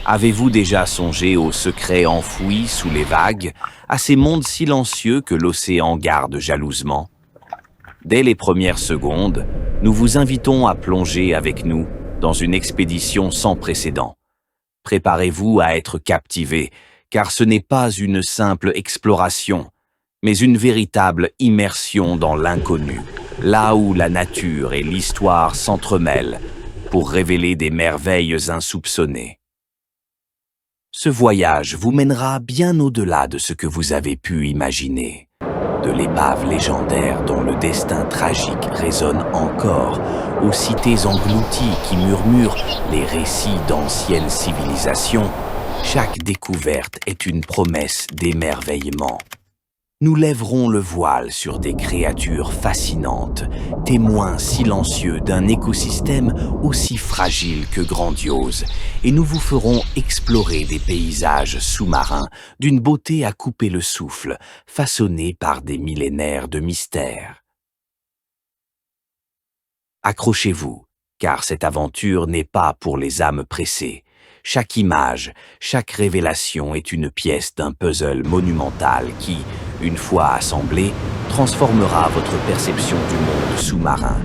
Avez-vous déjà songé aux secrets enfouis sous les vagues, à ces mondes silencieux que l'océan garde jalousement? Dès les premières secondes, nous vous invitons à plonger avec nous dans une expédition sans précédent. Préparez-vous à être captivés, car ce n'est pas une simple exploration, mais une véritable immersion dans l'inconnu, là où la nature et l'histoire s'entremêlent pour révéler des merveilles insoupçonnées. Ce voyage vous mènera bien au-delà de ce que vous avez pu imaginer. De l'épave légendaire dont le destin tragique résonne encore, aux cités englouties qui murmurent les récits d'anciennes civilisations, chaque découverte est une promesse d'émerveillement. Nous lèverons le voile sur des créatures fascinantes, témoins silencieux d'un écosystème aussi fragile que grandiose, et nous vous ferons explorer des paysages sous-marins d'une beauté à couper le souffle, façonnés par des millénaires de mystères. Accrochez-vous, car cette aventure n'est pas pour les âmes pressées. Chaque image, chaque révélation est une pièce d'un puzzle monumental qui, une fois assemblée, transformera votre perception du monde sous-marin.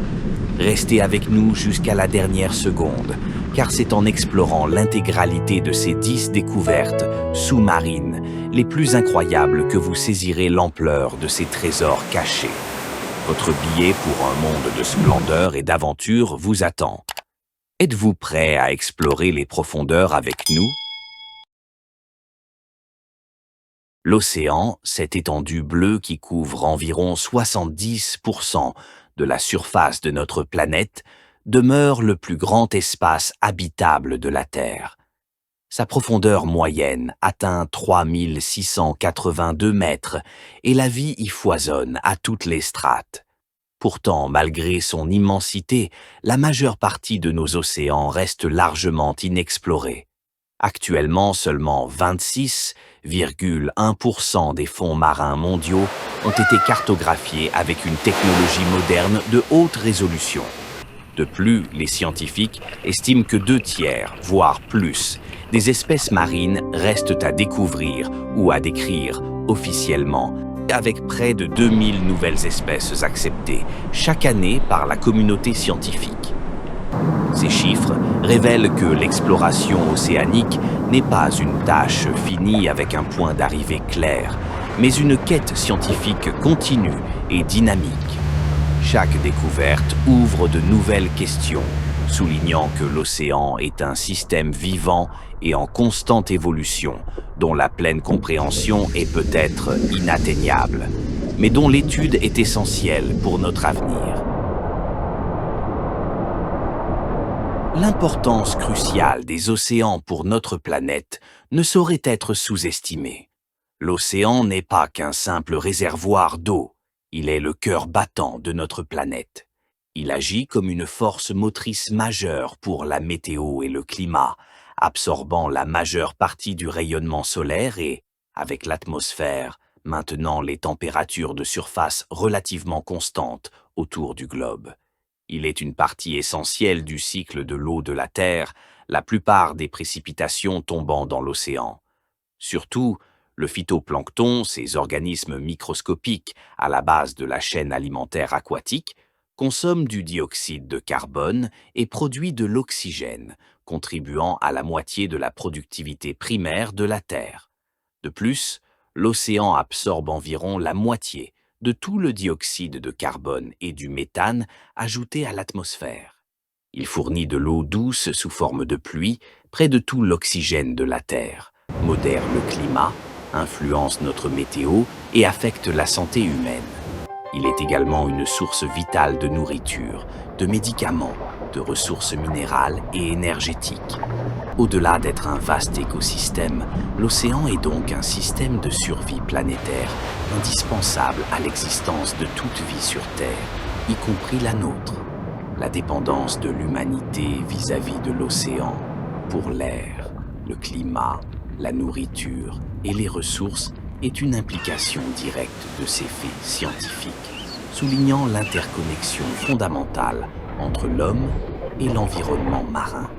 Restez avec nous jusqu'à la dernière seconde, car c'est en explorant l'intégralité de ces 10 découvertes sous-marines les plus incroyables que vous saisirez l'ampleur de ces trésors cachés. Votre billet pour un monde de splendeur et d'aventure vous attend. Êtes-vous prêt à explorer les profondeurs avec nous? L'océan, cette étendue bleue qui couvre environ 70% de la surface de notre planète, demeure le plus grand espace habitable de la Terre. Sa profondeur moyenne atteint 3682 mètres et la vie y foisonne à toutes les strates. Pourtant, malgré son immensité, la majeure partie de nos océans reste largement inexplorée. Actuellement, seulement 26,1% des fonds marins mondiaux ont été cartographiés avec une technologie moderne de haute résolution. De plus, les scientifiques estiment que 2/3, voire plus, des espèces marines restent à découvrir ou à décrire officiellement, avec près de 2000 nouvelles espèces acceptées chaque année par la communauté scientifique. Ces chiffres révèlent que l'exploration océanique n'est pas une tâche finie avec un point d'arrivée clair, mais une quête scientifique continue et dynamique. Chaque découverte ouvre de nouvelles questions, soulignant que l'océan est un système vivant et en constante évolution, dont la pleine compréhension est peut-être inatteignable, mais dont l'étude est essentielle pour notre avenir. L'importance cruciale des océans pour notre planète ne saurait être sous-estimée. L'océan n'est pas qu'un simple réservoir d'eau, il est le cœur battant de notre planète. Il agit comme une force motrice majeure pour la météo et le climat, absorbant la majeure partie du rayonnement solaire et, avec l'atmosphère, maintenant les températures de surface relativement constantes autour du globe. Il est une partie essentielle du cycle de l'eau de la Terre, la plupart des précipitations tombant dans l'océan. Surtout, le phytoplancton, ces organismes microscopiques à la base de la chaîne alimentaire aquatique, consomme du dioxyde de carbone et produit de l'oxygène, contribuant à la moitié de la productivité primaire de la Terre. De plus, l'océan absorbe environ la moitié de tout le dioxyde de carbone et du méthane ajoutés à l'atmosphère. Il fournit de l'eau douce sous forme de pluie, près de tout l'oxygène de la Terre, modère le climat, influence notre météo et affecte la santé humaine. Il est également une source vitale de nourriture, de médicaments, de ressources minérales et énergétiques. Au-delà d'être un vaste écosystème, l'océan est donc un système de survie planétaire indispensable à l'existence de toute vie sur Terre, y compris la nôtre. La dépendance de l'humanité vis-à-vis de l'océan pour l'air, le climat, la nourriture et les ressources est une implication directe de ces faits scientifiques, soulignant l'interconnexion fondamentale entre l'homme et l'environnement marin.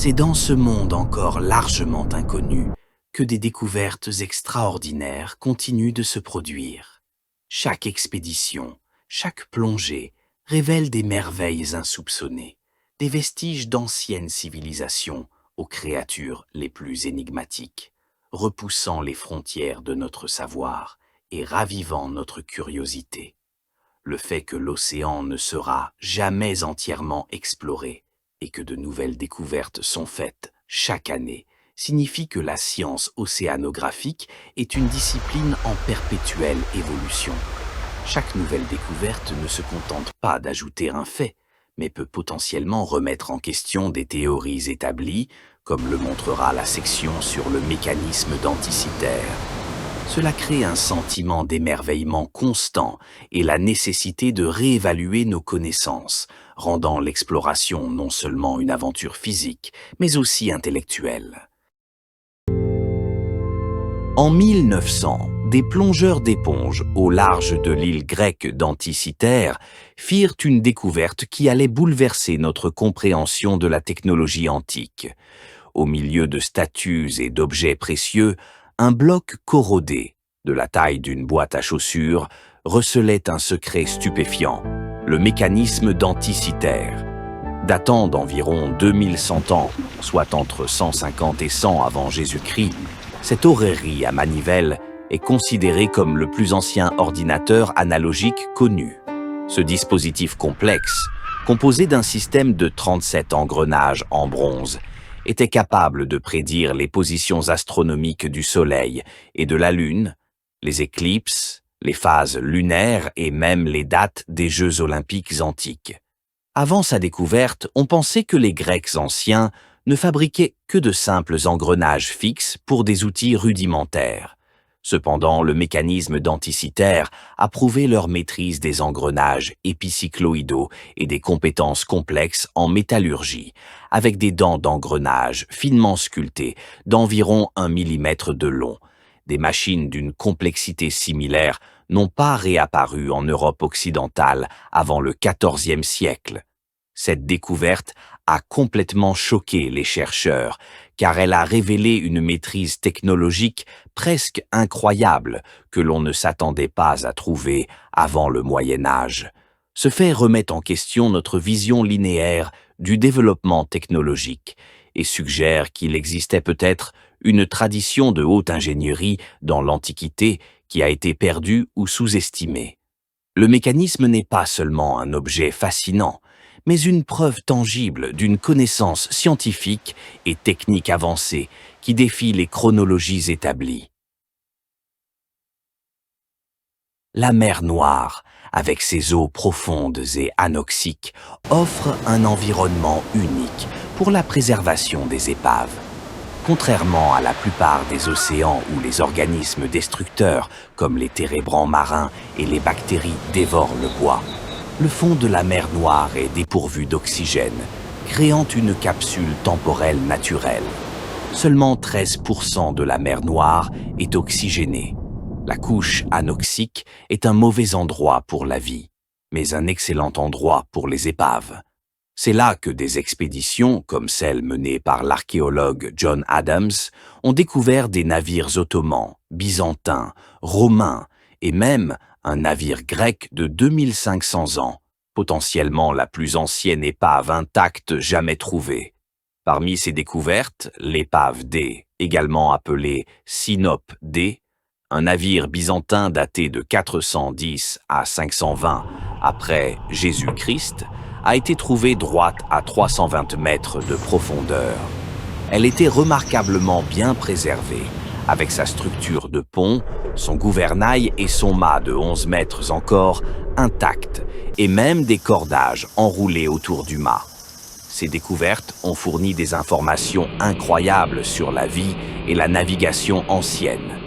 C'est dans ce monde encore largement inconnu que des découvertes extraordinaires continuent de se produire. Chaque expédition, chaque plongée révèle des merveilles insoupçonnées, des vestiges d'anciennes civilisations aux créatures les plus énigmatiques, repoussant les frontières de notre savoir et ravivant notre curiosité. Le fait que l'océan ne sera jamais entièrement exploré et que de nouvelles découvertes sont faites chaque année signifie que la science océanographique est une discipline en perpétuelle évolution. Chaque nouvelle découverte ne se contente pas d'ajouter un fait, mais peut potentiellement remettre en question des théories établies, comme le montrera la section sur le mécanisme d'Anticythère. Cela crée un sentiment d'émerveillement constant et la nécessité de réévaluer nos connaissances, rendant l'exploration non seulement une aventure physique, mais aussi intellectuelle. En 1900, des plongeurs d'éponge au large de l'île grecque d'Anticythère firent une découverte qui allait bouleverser notre compréhension de la technologie antique. Au milieu de statues et d'objets précieux, un bloc corrodé, de la taille d'une boîte à chaussures, recelait un secret stupéfiant, le mécanisme d'Anticythère. Datant d'environ 2100 ans, soit entre 150 et 100 avant Jésus-Christ, cette orrerie à manivelle est considérée comme le plus ancien ordinateur analogique connu. Ce dispositif complexe, composé d'un système de 37 engrenages en bronze, était capable de prédire les positions astronomiques du Soleil et de la Lune, les éclipses, les phases lunaires et même les dates des Jeux olympiques antiques. Avant sa découverte, on pensait que les Grecs anciens ne fabriquaient que de simples engrenages fixes pour des outils rudimentaires. Cependant, le mécanisme d'Anticythère a prouvé leur maîtrise des engrenages épicycloïdaux et des compétences complexes en métallurgie, avec des dents d'engrenage finement sculptées d'environ 1 mm de long. Des machines d'une complexité similaire n'ont pas réapparu en Europe occidentale avant le XIVe siècle. Cette découverte a complètement choqué les chercheurs, car elle a révélé une maîtrise technologique presque incroyable que l'on ne s'attendait pas à trouver avant le Moyen Âge. Ce fait remet en question notre vision linéaire du développement technologique et suggère qu'il existait peut-être une tradition de haute ingénierie dans l'Antiquité qui a été perdue ou sous-estimée. Le mécanisme n'est pas seulement un objet fascinant, mais une preuve tangible d'une connaissance scientifique et technique avancée qui défie les chronologies établies. La mer Noire, avec ses eaux profondes et anoxiques, offre un environnement unique pour la préservation des épaves. Contrairement à la plupart des océans où les organismes destructeurs, comme les térébrants marins et les bactéries, dévorent le bois, le fond de la mer Noire est dépourvu d'oxygène, créant une capsule temporelle naturelle. Seulement 13% de la mer Noire est oxygénée. La couche anoxique est un mauvais endroit pour la vie, mais un excellent endroit pour les épaves. C'est là que des expéditions, comme celle menée par l'archéologue John Adams, ont découvert des navires ottomans, byzantins, romains et même un navire grec de 2500 ans, potentiellement la plus ancienne épave intacte jamais trouvée. Parmi ces découvertes, l'épave D, également appelée Sinope D, un navire byzantin daté de 410 à 520 après Jésus-Christ, a été trouvée droite à 320 mètres de profondeur. Elle était remarquablement bien préservée, avec sa structure de pont, son gouvernail et son mât de 11 mètres encore intacts, et même des cordages enroulés autour du mât. Ces découvertes ont fourni des informations incroyables sur la vie et la navigation ancienne.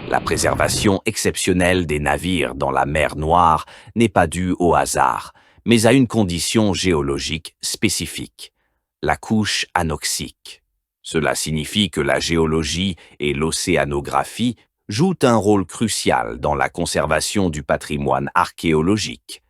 La préservation exceptionnelle des navires dans la mer Noire n'est pas due au hasard, mais à une condition géologique spécifique, la couche anoxique. Cela signifie que la géologie et l'océanographie jouent un rôle crucial dans la conservation du patrimoine archéologique.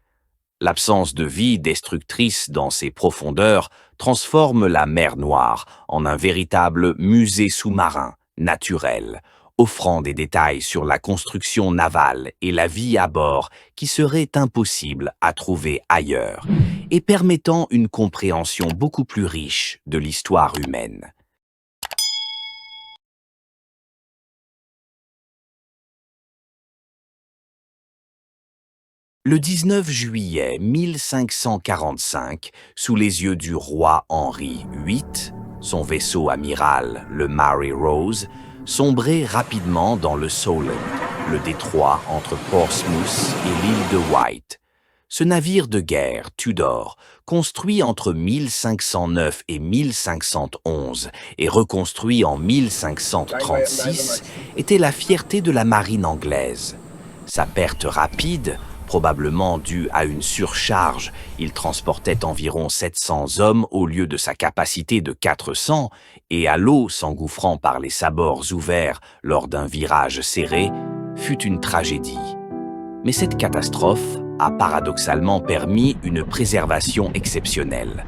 L'absence de vie destructrice dans ses profondeurs transforme la mer Noire en un véritable musée sous-marin, naturel, offrant des détails sur la construction navale et la vie à bord qui seraient impossibles à trouver ailleurs, et permettant une compréhension beaucoup plus riche de l'histoire humaine. Le 19 juillet 1545, sous les yeux du roi Henri VIII, son vaisseau amiral, le Mary Rose, sombrait rapidement dans le Solent, le détroit entre Portsmouth et l'île de Wight. Ce navire de guerre Tudor, construit entre 1509 et 1511 et reconstruit en 1536, était la fierté de la marine anglaise. Sa perte rapide, probablement due à une surcharge, il transportait environ 700 hommes au lieu de sa capacité de 400, et à l'eau s'engouffrant par les sabords ouverts lors d'un virage serré, fut une tragédie. Mais cette catastrophe a paradoxalement permis une préservation exceptionnelle.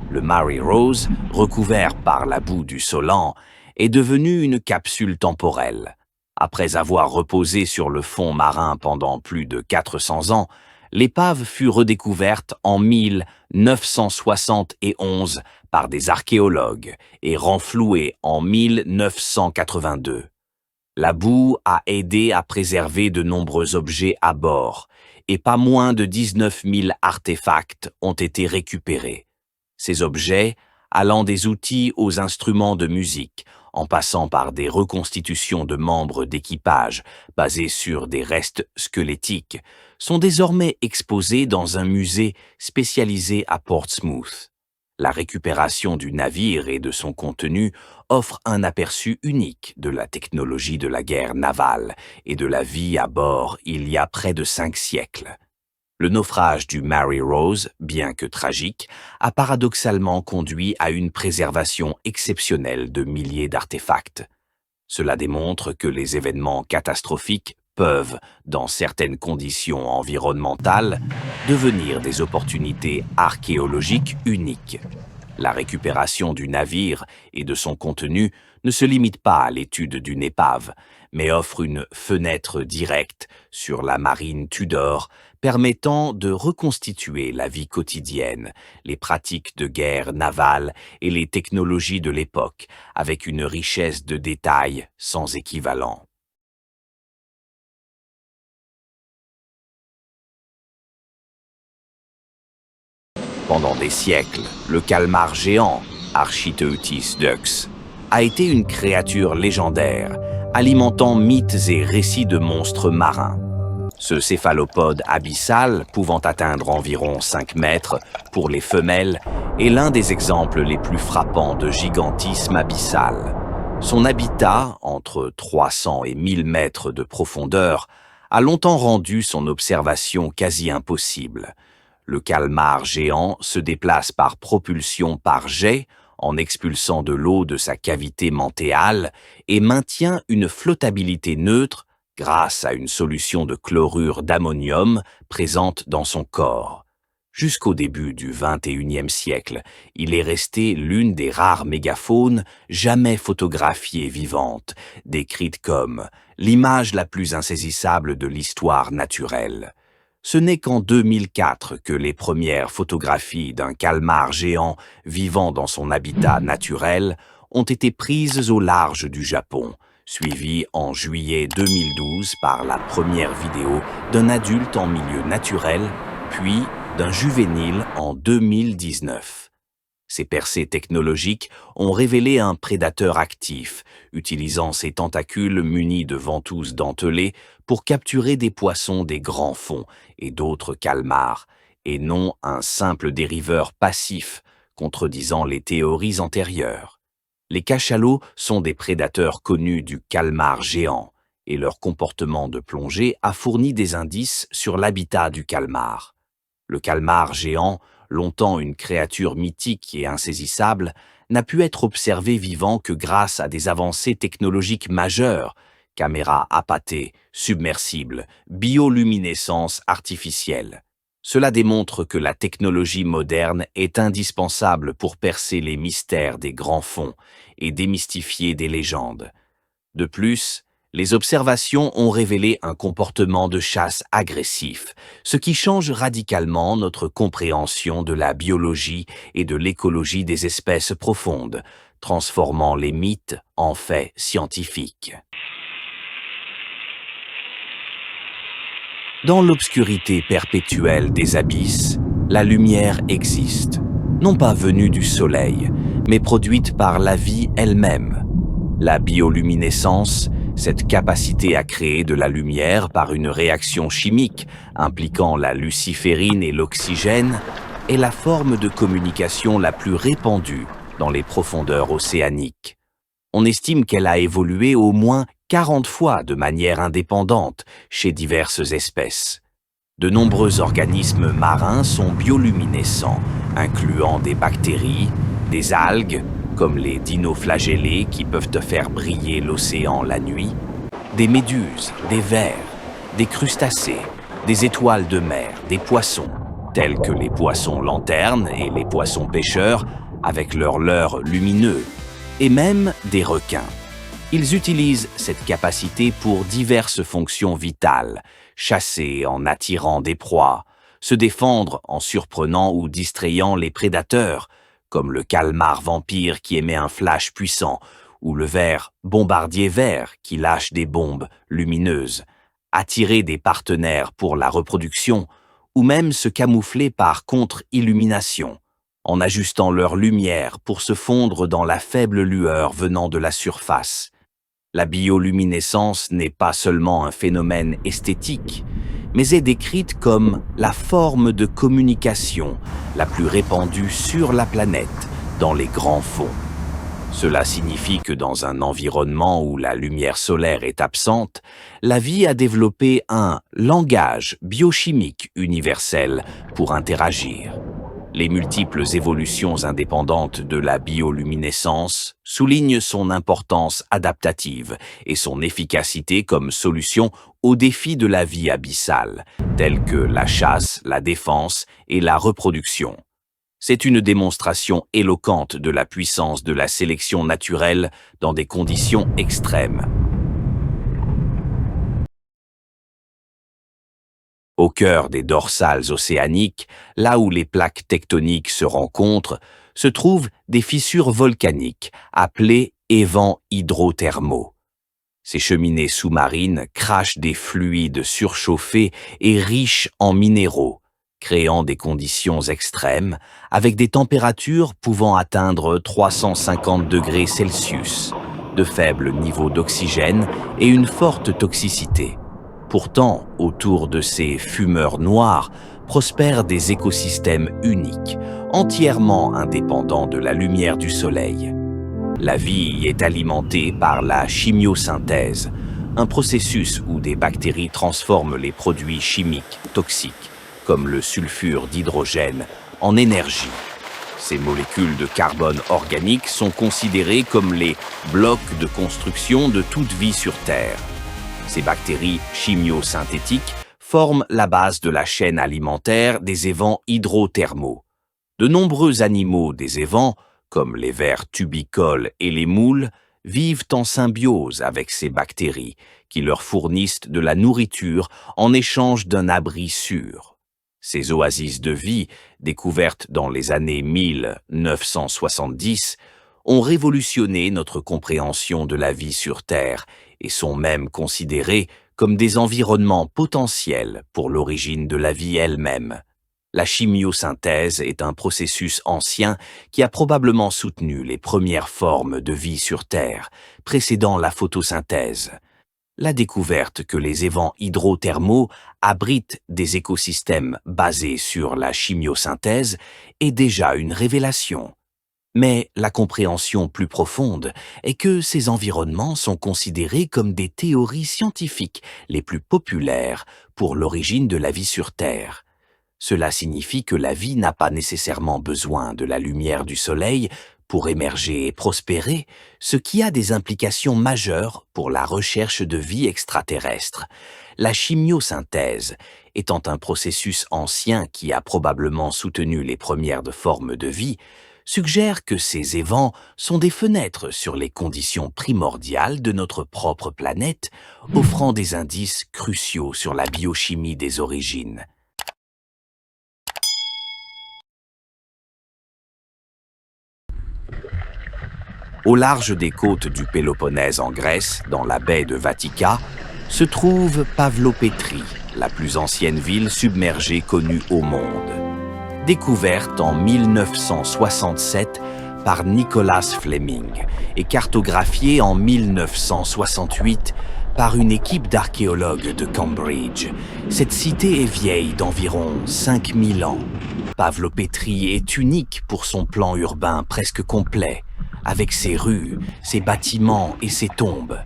Le Mary Rose, recouvert par la boue du Solent, est devenu une capsule temporelle. Après avoir reposé sur le fond marin pendant plus de 400 ans, l'épave fut redécouverte en 1971 par des archéologues et renflouée en 1982. La boue a aidé à préserver de nombreux objets à bord, et pas moins de 19 000 artefacts ont été récupérés. Ces objets, allant des outils aux instruments de musique, en passant par des reconstitutions de membres d'équipage basées sur des restes squelettiques, sont désormais exposés dans un musée spécialisé à Portsmouth. La récupération du navire et de son contenu offre un aperçu unique de la technologie de la guerre navale et de la vie à bord il y a près de 5 siècles. Le naufrage du Mary Rose, bien que tragique, a paradoxalement conduit à une préservation exceptionnelle de milliers d'artefacts. Cela démontre que les événements catastrophiques peuvent, dans certaines conditions environnementales, devenir des opportunités archéologiques uniques. La récupération du navire et de son contenu ne se limite pas à l'étude d'une épave, mais offre une fenêtre directe sur la marine Tudor, permettant de reconstituer la vie quotidienne, les pratiques de guerre navale et les technologies de l'époque, avec une richesse de détails sans équivalent. Pendant des siècles, le calmar géant, Architeuthis dux, a été une créature légendaire, alimentant mythes et récits de monstres marins. Ce céphalopode abyssal, pouvant atteindre environ 5 mètres pour les femelles, est l'un des exemples les plus frappants de gigantisme abyssal. Son habitat, entre 300 et 1000 mètres de profondeur, a longtemps rendu son observation quasi impossible. Le calmar géant se déplace par propulsion par jet, en expulsant de l'eau de sa cavité mantéale, et maintient une flottabilité neutre grâce à une solution de chlorure d'ammonium présente dans son corps. Jusqu'au début du XXIe siècle, il est resté l'une des rares mégafaunes jamais photographiées vivantes, décrite comme l'image la plus insaisissable de l'histoire naturelle. Ce n'est qu'en 2004 que les premières photographies d'un calmar géant vivant dans son habitat naturel ont été prises au large du Japon, suivies en juillet 2012 par la première vidéo d'un adulte en milieu naturel, puis d'un juvénile en 2019. Ces percées technologiques ont révélé un prédateur actif, utilisant ses tentacules munis de ventouses dentelées pour capturer des poissons des grands fonds et d'autres calmars, et non un simple dériveur passif, contredisant les théories antérieures. Les cachalots sont des prédateurs connus du calmar géant, et leur comportement de plongée a fourni des indices sur l'habitat du calmar. Le calmar géant, longtemps une créature mythique et insaisissable, n'a pu être observé vivant que grâce à des avancées technologiques majeures, caméras appâtées, submersibles, bioluminescence artificielle. Cela démontre que la technologie moderne est indispensable pour percer les mystères des grands fonds et démystifier des légendes. De plus, les observations ont révélé un comportement de chasse agressif, ce qui change radicalement notre compréhension de la biologie et de l'écologie des espèces profondes, transformant les mythes en faits scientifiques. Dans l'obscurité perpétuelle des abysses, la lumière existe, non pas venue du soleil, mais produite par la vie elle-même. La bioluminescence, cette capacité à créer de la lumière par une réaction chimique impliquant la luciférine et l'oxygène, est la forme de communication la plus répandue dans les profondeurs océaniques. On estime qu'elle a évolué au moins 40 fois de manière indépendante chez diverses espèces. De nombreux organismes marins sont bioluminescents, incluant des bactéries, des algues, comme les dinoflagellés qui peuvent faire briller l'océan la nuit, des méduses, des vers, des crustacés, des étoiles de mer, des poissons, tels que les poissons lanternes et les poissons pêcheurs, avec leurs leurres lumineux, et même des requins. Ils utilisent cette capacité pour diverses fonctions vitales, chasser en attirant des proies, se défendre en surprenant ou distrayant les prédateurs, comme le calmar vampire qui émet un flash puissant, ou le ver bombardier vert qui lâche des bombes lumineuses, attirer des partenaires pour la reproduction, ou même se camoufler par contre-illumination, en ajustant leur lumière pour se fondre dans la faible lueur venant de la surface. La bioluminescence n'est pas seulement un phénomène esthétique, mais est décrite comme la forme de communication la plus répandue sur la planète dans les grands fonds. Cela signifie que dans un environnement où la lumière solaire est absente, la vie a développé un langage biochimique universel pour interagir. Les multiples évolutions indépendantes de la bioluminescence soulignent son importance adaptative et son efficacité comme solution aux défis de la vie abyssale, tels que la chasse, la défense et la reproduction. C'est une démonstration éloquente de la puissance de la sélection naturelle dans des conditions extrêmes. Au cœur des dorsales océaniques, là où les plaques tectoniques se rencontrent, se trouvent des fissures volcaniques appelées évents hydrothermaux. Ces cheminées sous-marines crachent des fluides surchauffés et riches en minéraux, créant des conditions extrêmes avec des températures pouvant atteindre 350 degrés Celsius, de faibles niveaux d'oxygène et une forte toxicité. Pourtant, autour de ces fumeurs noirs prospèrent des écosystèmes uniques, entièrement indépendants de la lumière du soleil. La vie y est alimentée par la chimiosynthèse, un processus où des bactéries transforment les produits chimiques toxiques, comme le sulfure d'hydrogène, en énergie. Ces molécules de carbone organique sont considérées comme les blocs de construction de toute vie sur Terre. Ces bactéries chimiosynthétiques forment la base de la chaîne alimentaire des évents hydrothermaux. De nombreux animaux des évents, comme les vers tubicoles et les moules, vivent en symbiose avec ces bactéries qui leur fournissent de la nourriture en échange d'un abri sûr. Ces oasis de vie, découvertes dans les années 1970, ont révolutionné notre compréhension de la vie sur Terre et sont même considérés comme des environnements potentiels pour l'origine de la vie elle-même. La chimiosynthèse est un processus ancien qui a probablement soutenu les premières formes de vie sur Terre, précédant la photosynthèse. La découverte que les évents hydrothermaux abritent des écosystèmes basés sur la chimiosynthèse est déjà une révélation. Mais la compréhension plus profonde est que ces environnements sont considérés comme des théories scientifiques les plus populaires pour l'origine de la vie sur Terre. Cela signifie que la vie n'a pas nécessairement besoin de la lumière du soleil pour émerger et prospérer, ce qui a des implications majeures pour la recherche de vie extraterrestre. La chimiosynthèse étant un processus ancien qui a probablement soutenu les premières formes de vie, suggère que ces évents sont des fenêtres sur les conditions primordiales de notre propre planète, offrant des indices cruciaux sur la biochimie des origines. Au large des côtes du Péloponnèse en Grèce, dans la baie de Vatica, se trouve Pavlopétrie, la plus ancienne ville submergée connue au monde. Découverte en 1967 par Nicholas Fleming et cartographiée en 1968 par une équipe d'archéologues de Cambridge, cette cité est vieille d'environ 5000 ans. Pavlopétrie est unique pour son plan urbain presque complet, avec ses rues, ses bâtiments et ses tombes.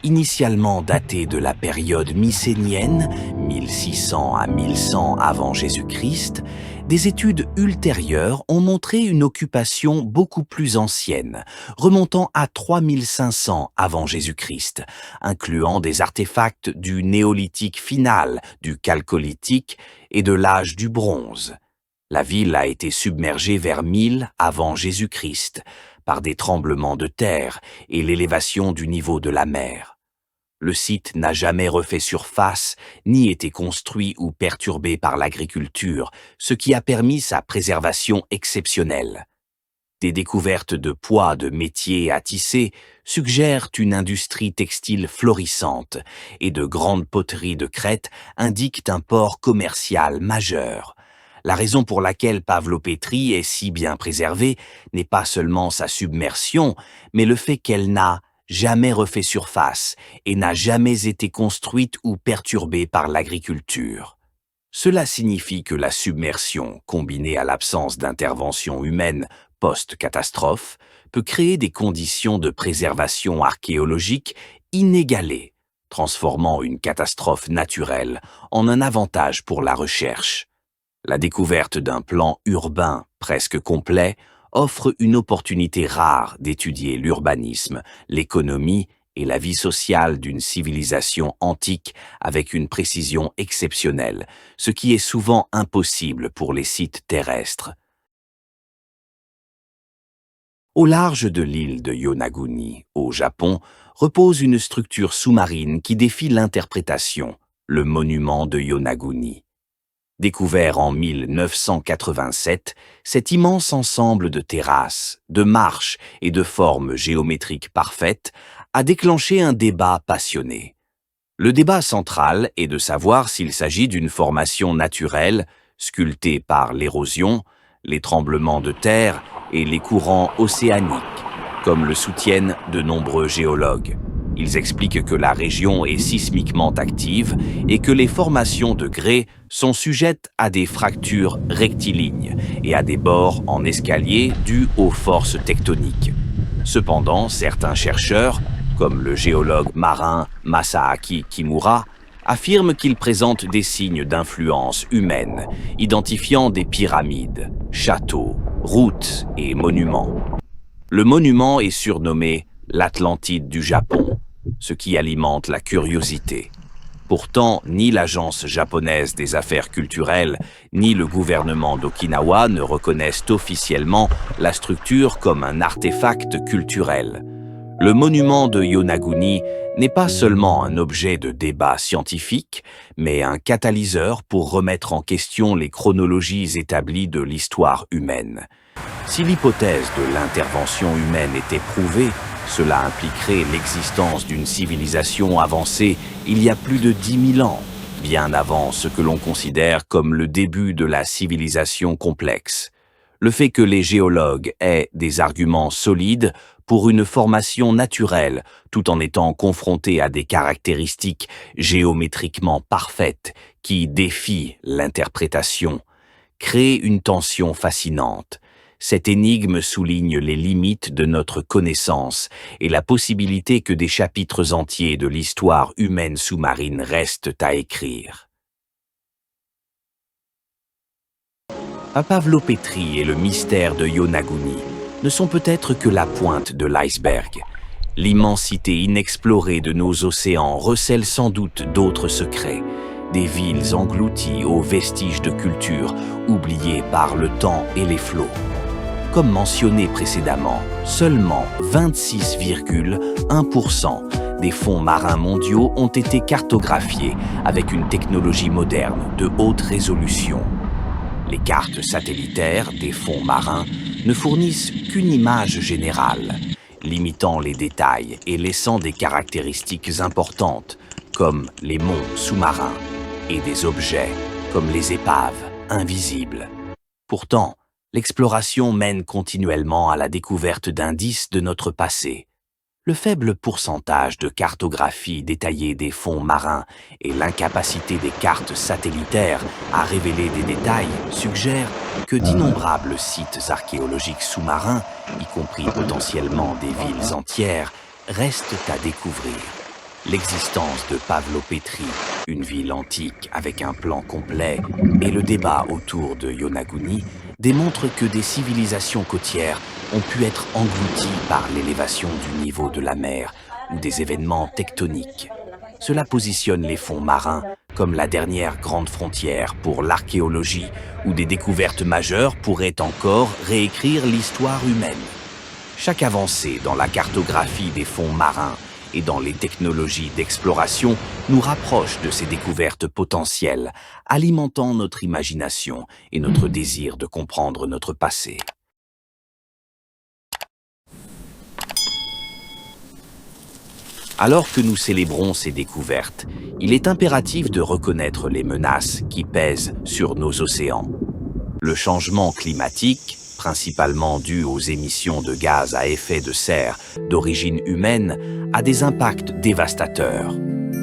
Initialement datée de la période mycénienne, 1600 à 1100 avant Jésus-Christ, des études ultérieures ont montré une occupation beaucoup plus ancienne, remontant à 3500 avant Jésus-Christ, incluant des artefacts du néolithique final, du chalcolithique et de l'âge du bronze. La ville a été submergée vers 1000 avant Jésus-Christ par des tremblements de terre et l'élévation du niveau de la mer. Le site n'a jamais refait surface, ni été construit ou perturbé par l'agriculture, ce qui a permis sa préservation exceptionnelle. Des découvertes de poids de métiers à tisser suggèrent une industrie textile florissante et de grandes poteries de Crète indiquent un port commercial majeur. La raison pour laquelle Pavlopétrie est si bien préservée n'est pas seulement sa submersion, mais le fait qu'elle n'a jamais refait surface et n'a jamais été construite ou perturbée par l'agriculture. Cela signifie que la submersion, combinée à l'absence d'intervention humaine post-catastrophe, peut créer des conditions de préservation archéologique inégalées, transformant une catastrophe naturelle en un avantage pour la recherche. La découverte d'un plan urbain presque complet offre une opportunité rare d'étudier l'urbanisme, l'économie et la vie sociale d'une civilisation antique avec une précision exceptionnelle, ce qui est souvent impossible pour les sites terrestres. Au large de l'île de Yonaguni, au Japon, repose une structure sous-marine qui défie l'interprétation, le monument de Yonaguni. Découvert en 1987, cet immense ensemble de terrasses, de marches et de formes géométriques parfaites a déclenché un débat passionné. Le débat central est de savoir s'il s'agit d'une formation naturelle, sculptée par l'érosion, les tremblements de terre et les courants océaniques, comme le soutiennent de nombreux géologues. Ils expliquent que la région est sismiquement active et que les formations de grès sont sujettes à des fractures rectilignes et à des bords en escalier dus aux forces tectoniques. Cependant, certains chercheurs, comme le géologue marin Masaaki Kimura, affirment qu'ils présentent des signes d'influence humaine, identifiant des pyramides, châteaux, routes et monuments. Le monument est surnommé l'Atlantide du Japon, ce qui alimente la curiosité. Pourtant, ni l'Agence japonaise des affaires culturelles, ni le gouvernement d'Okinawa ne reconnaissent officiellement la structure comme un artefact culturel. Le monument de Yonaguni n'est pas seulement un objet de débat scientifique, mais un catalyseur pour remettre en question les chronologies établies de l'histoire humaine. Si l'hypothèse de l'intervention humaine était prouvée, cela impliquerait l'existence d'une civilisation avancée il y a plus de 10 000 ans, bien avant ce que l'on considère comme le début de la civilisation complexe. Le fait que les géologues aient des arguments solides pour une formation naturelle, tout en étant confrontés à des caractéristiques géométriquement parfaites qui défient l'interprétation, crée une tension fascinante. Cette énigme souligne les limites de notre connaissance et la possibilité que des chapitres entiers de l'histoire humaine sous-marine restent à écrire. Pavlopétrie et le mystère de Yonaguni ne sont peut-être que la pointe de l'iceberg. L'immensité inexplorée de nos océans recèle sans doute d'autres secrets, des villes englouties aux vestiges de culture oubliées par le temps et les flots. Comme mentionné précédemment, seulement 26,1% des fonds marins mondiaux ont été cartographiés avec une technologie moderne de haute résolution. Les cartes satellitaires des fonds marins ne fournissent qu'une image générale, limitant les détails et laissant des caractéristiques importantes, comme les monts sous-marins, et des objets, comme les épaves, invisibles. Pourtant, l'exploration mène continuellement à la découverte d'indices de notre passé. Le faible pourcentage de cartographie détaillée des fonds marins et l'incapacité des cartes satellitaires à révéler des détails suggèrent que d'innombrables sites archéologiques sous-marins, y compris potentiellement des villes entières, restent à découvrir. L'existence de Pavlopétrie, une ville antique avec un plan complet, et le débat autour de Yonaguni démontrent que des civilisations côtières ont pu être englouties par l'élévation du niveau de la mer ou des événements tectoniques. Cela positionne les fonds marins comme la dernière grande frontière pour l'archéologie, où des découvertes majeures pourraient encore réécrire l'histoire humaine. Chaque avancée dans la cartographie des fonds marins et dans les technologies d'exploration nous rapproche de ces découvertes potentielles, alimentant notre imagination et notre désir de comprendre notre passé. Alors que nous célébrons ces découvertes, il est impératif de reconnaître les menaces qui pèsent sur nos océans. Le changement climatique, principalement dû aux émissions de gaz à effet de serre d'origine humaine, a des impacts dévastateurs.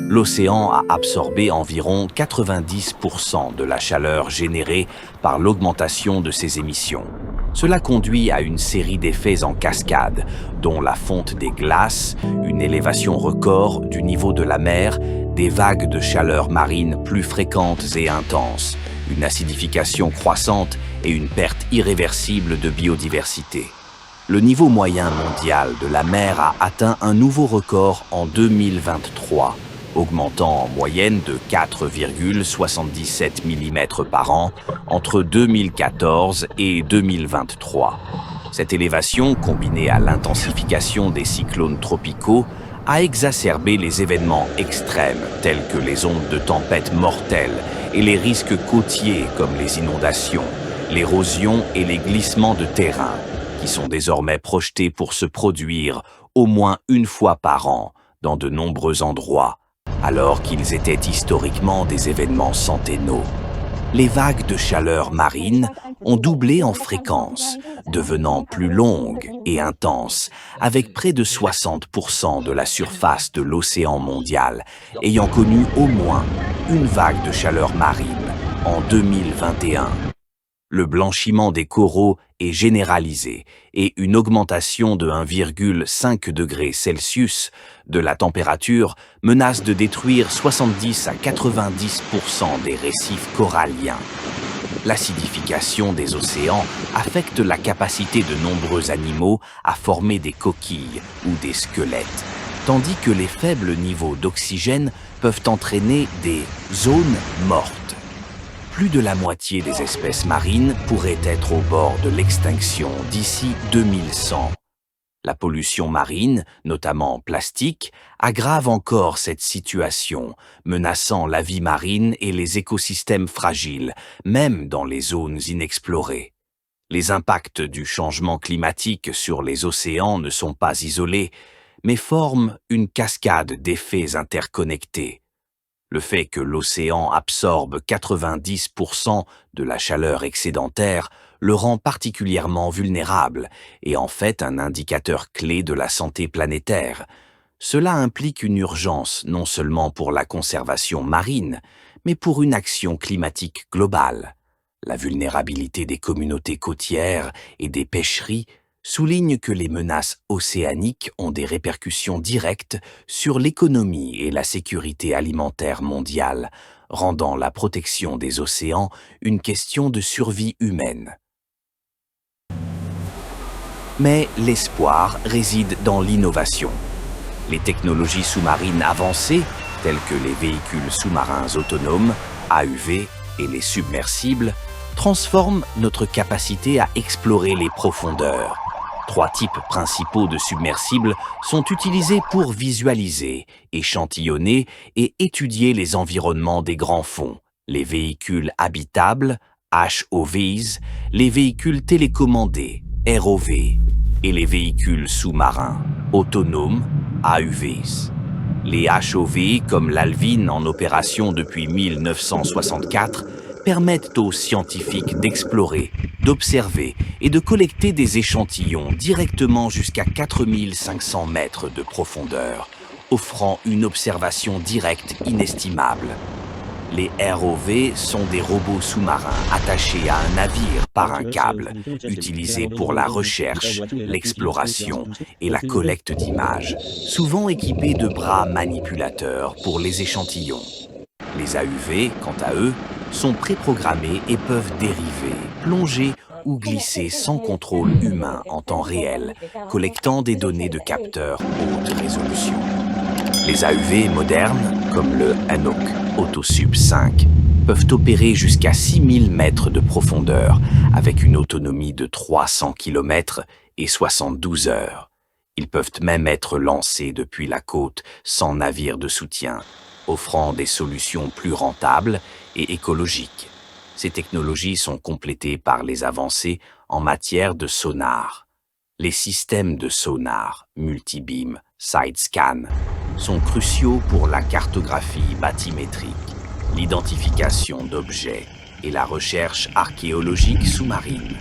L'océan a absorbé environ 90% de la chaleur générée par l'augmentation de ces émissions. Cela conduit à une série d'effets en cascade, dont la fonte des glaces, une élévation record du niveau de la mer, des vagues de chaleur marine plus fréquentes et intenses, une acidification croissante et une perte irréversible de biodiversité. Le niveau moyen mondial de la mer a atteint un nouveau record en 2023, augmentant en moyenne de 4,77 mm par an entre 2014 et 2023. Cette élévation, combinée à l'intensification des cyclones tropicaux, a exacerbé les événements extrêmes tels que les ondes de tempête mortelles et les risques côtiers comme les inondations, l'érosion et les glissements de terrain, qui sont désormais projetés pour se produire au moins une fois par an dans de nombreux endroits, alors qu'ils étaient historiquement des événements centennaux. Les vagues de chaleur marine ont doublé en fréquence, devenant plus longues et intenses, avec près de 60% de la surface de l'océan mondial ayant connu au moins une vague de chaleur marine en 2021. Le blanchiment des coraux est généralisé et une augmentation de 1,5 degré Celsius de la température menace de détruire 70 à 90% des récifs coralliens. L'acidification des océans affecte la capacité de nombreux animaux à former des coquilles ou des squelettes, tandis que les faibles niveaux d'oxygène peuvent entraîner des zones mortes. Plus de la moitié des espèces marines pourraient être au bord de l'extinction d'ici 2100. La pollution marine, notamment plastique, aggrave encore cette situation, menaçant la vie marine et les écosystèmes fragiles, même dans les zones inexplorées. Les impacts du changement climatique sur les océans ne sont pas isolés, mais forment une cascade d'effets interconnectés. Le fait que l'océan absorbe 90% de la chaleur excédentaire le rend particulièrement vulnérable et en fait un indicateur clé de la santé planétaire. Cela implique une urgence non seulement pour la conservation marine, mais pour une action climatique globale. La vulnérabilité des communautés côtières et des pêcheries souligne que les menaces océaniques ont des répercussions directes sur l'économie et la sécurité alimentaire mondiale, rendant la protection des océans une question de survie humaine. Mais l'espoir réside dans l'innovation. Les technologies sous-marines avancées, tels que les véhicules sous-marins autonomes, AUV, et les submersibles, transforment notre capacité à explorer les profondeurs. 3 types principaux de submersibles sont utilisés pour visualiser, échantillonner et étudier les environnements des grands fonds. Les véhicules habitables, HOVs, les véhicules télécommandés, ROV, et les véhicules sous-marins, autonomes, AUVs. Les HOV, comme l'Alvin en opération depuis 1964, permettent aux scientifiques d'explorer, d'observer et de collecter des échantillons directement jusqu'à 4500 mètres de profondeur, offrant une observation directe inestimable. Les ROV sont des robots sous-marins attachés à un navire par un câble, utilisés pour la recherche, l'exploration et la collecte d'images, souvent équipés de bras manipulateurs pour les échantillons. Les AUV, quant à eux, sont préprogrammés et peuvent dériver, plonger ou glisser sans contrôle humain en temps réel, collectant des données de capteurs haute résolution. Les AUV modernes, comme le Anok Autosub 5, peuvent opérer jusqu'à 6000 mètres de profondeur avec une autonomie de 300 km et 72 heures. Ils peuvent même être lancés depuis la côte sans navire de soutien, offrant des solutions plus rentables et écologiques. Ces technologies sont complétées par les avancées en matière de sonar. Les systèmes de sonar, multibeam, side-scan, sont cruciaux pour la cartographie bathymétrique, l'identification d'objets et la recherche archéologique sous-marine.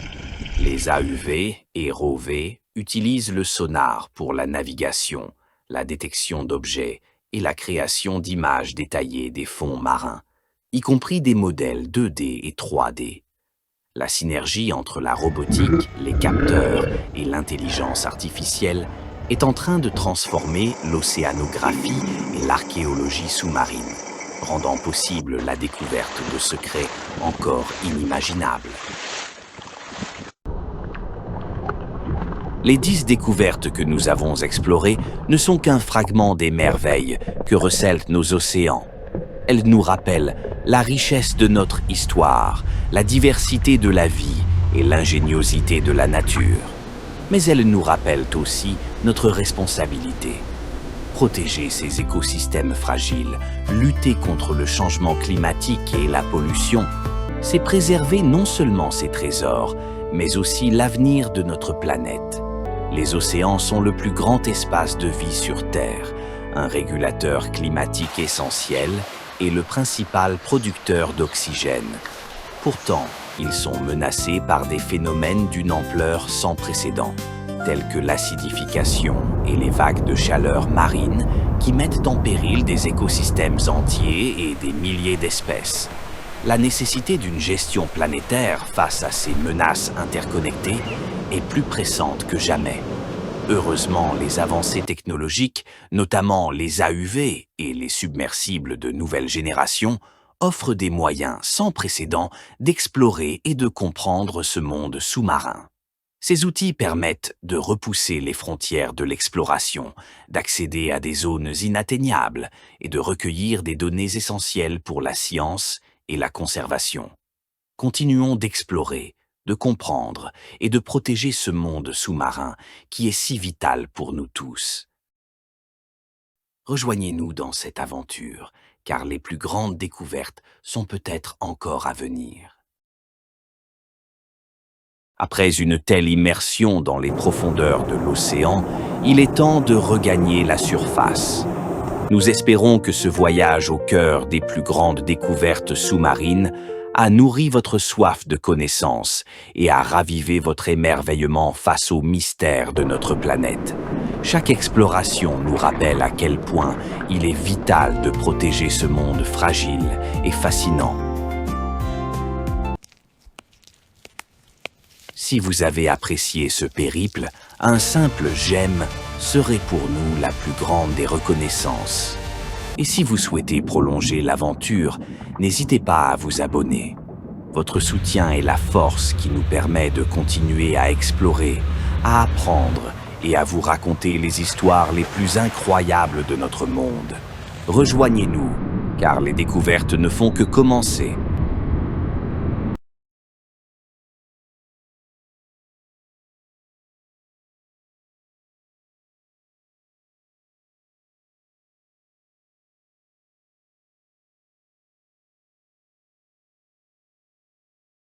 Les AUV et ROV utilisent le sonar pour la navigation, la détection d'objets et la création d'images détaillées des fonds marins, y compris des modèles 2D et 3D. La synergie entre la robotique, les capteurs et l'intelligence artificielle est en train de transformer l'océanographie et l'archéologie sous-marine, rendant possible la découverte de secrets encore inimaginables. Les 10 découvertes que nous avons explorées ne sont qu'un fragment des merveilles que recèlent nos océans. Elles nous rappellent la richesse de notre histoire, la diversité de la vie et l'ingéniosité de la nature. Mais elles nous rappellent aussi notre responsabilité. Protéger ces écosystèmes fragiles, lutter contre le changement climatique et la pollution, c'est préserver non seulement ces trésors, mais aussi l'avenir de notre planète. Les océans sont le plus grand espace de vie sur Terre, un régulateur climatique essentiel et le principal producteur d'oxygène. Pourtant, ils sont menacés par des phénomènes d'une ampleur sans précédent, tels que l'acidification et les vagues de chaleur marine qui mettent en péril des écosystèmes entiers et des milliers d'espèces. La nécessité d'une gestion planétaire face à ces menaces interconnectées est plus pressante que jamais. Heureusement, les avancées technologiques, notamment les AUV et les submersibles de nouvelle génération, offrent des moyens sans précédent d'explorer et de comprendre ce monde sous-marin. Ces outils permettent de repousser les frontières de l'exploration, d'accéder à des zones inatteignables et de recueillir des données essentielles pour la science et la conservation. Continuons d'explorer, de comprendre et de protéger ce monde sous-marin qui est si vital pour nous tous. Rejoignez-nous dans cette aventure, car les plus grandes découvertes sont peut-être encore à venir. Après une telle immersion dans les profondeurs de l'océan, il est temps de regagner la surface. Nous espérons que ce voyage au cœur des plus grandes découvertes sous-marines a nourri votre soif de connaissances et a ravivé votre émerveillement face aux mystères de notre planète. Chaque exploration nous rappelle à quel point il est vital de protéger ce monde fragile et fascinant. Si vous avez apprécié ce périple, un simple j'aime serait pour nous la plus grande des reconnaissances. Et si vous souhaitez prolonger l'aventure, n'hésitez pas à vous abonner. Votre soutien est la force qui nous permet de continuer à explorer, à apprendre et à vous raconter les histoires les plus incroyables de notre monde. rejoignez-nous, car les découvertes ne font que commencer.